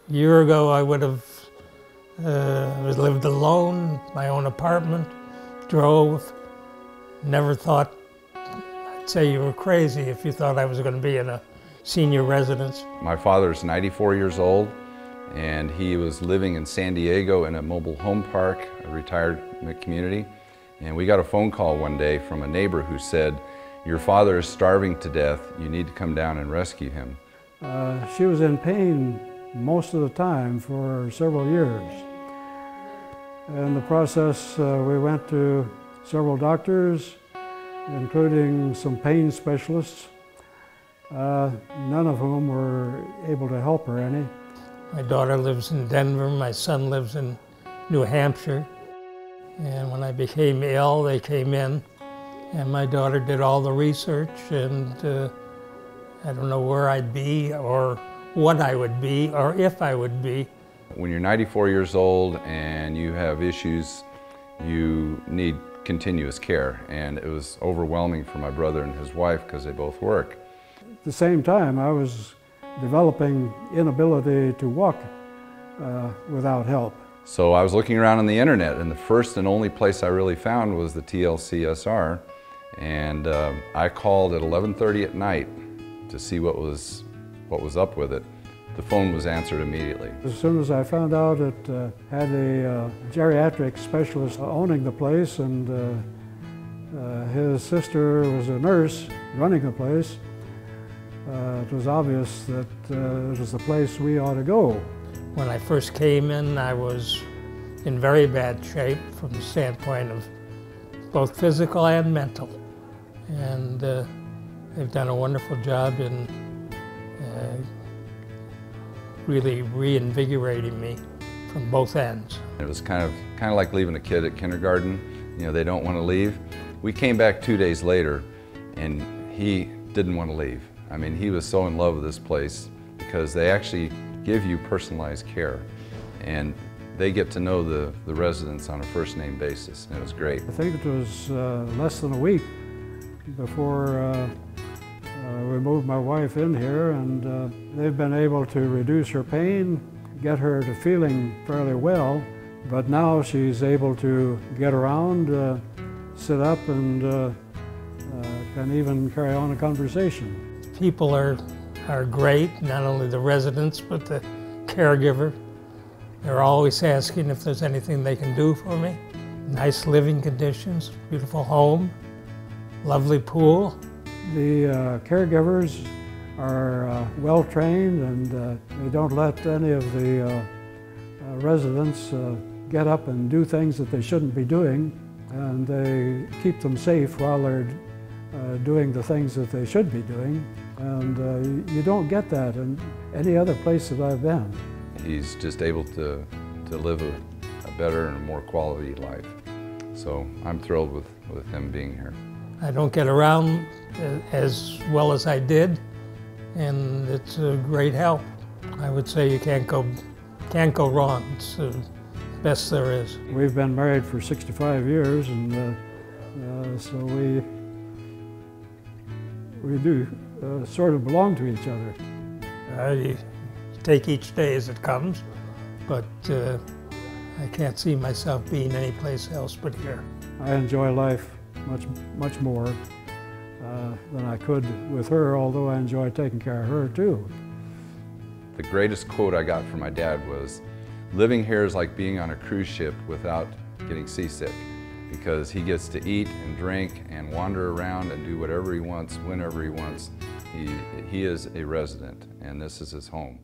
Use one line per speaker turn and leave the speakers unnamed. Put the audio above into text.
A year ago I would have lived alone, my own apartment, drove, never thought. I'd say you were crazy if you thought I was going to be in a senior residence.
My father's 94 years old, and he was living in San Diego in a mobile home park, a retired community. And we got a phone call one day from a neighbor who said, "Your father is starving to death. You need to come down and rescue him."
She was in pain most of the time for several years. In the process, we went to several doctors, including some pain specialists, none of whom were able to help her any.
My daughter lives in Denver, my son lives in New Hampshire. And when I became ill, they came in, and my daughter did all the research, and I don't know where I'd be, or what I would be, or if I would be.
When you're 94 years old and you have issues, you need continuous care, and it was overwhelming for my brother and his wife because they both work.
At the same time, I was developing inability to walk without help.
So I was looking around on the internet, and the first and only place I really found was the TLCSR, and I called at 11:30 at night to see what was up with it. The phone was answered immediately.
As soon as I found out it had a geriatric specialist owning the place, and his sister was a nurse running the place, it was obvious that it was the place we ought to go.
When I first came in, I was in very bad shape from the standpoint of both physical and mental. And they've done a wonderful job in really reinvigorating me from both ends.
It was kind of like leaving a kid at kindergarten. You know, they don't want to leave. We came back 2 days later, and he didn't want to leave. I mean, he was so in love with this place because they actually give you personalized care, and they get to know the residents on a first-name basis, and it was great.
I think it was less than a week before we moved my wife in here, and they've been able to reduce her pain, get her to feeling fairly well, but now she's able to get around, sit up, and can even carry on a conversation.
People are great, not only the residents, but the caregiver. They're always asking if there's anything they can do for me. Nice living conditions, beautiful home, lovely pool.
The caregivers are well trained, and they don't let any of the residents get up and do things that they shouldn't be doing, and they keep them safe while they're doing the things that they should be doing. And you don't get that in any other place that I've been.
He's just able to live a better and a more quality life. So I'm thrilled with him being here.
I don't get around as well as I did, and it's a great help. I would say you can't go wrong. It's the best there is.
We've been married for 65 years, and so we do sort of belong to each other.
You take each day as it comes, but I can't see myself being anyplace else but here.
I enjoy life much more than I could with her, although I enjoy taking care of her too.
The greatest quote I got from my dad was, "Living here is like being on a cruise ship without getting seasick," because he gets to eat and drink and wander around and do whatever he wants, whenever he wants. He is a resident, and this is his home.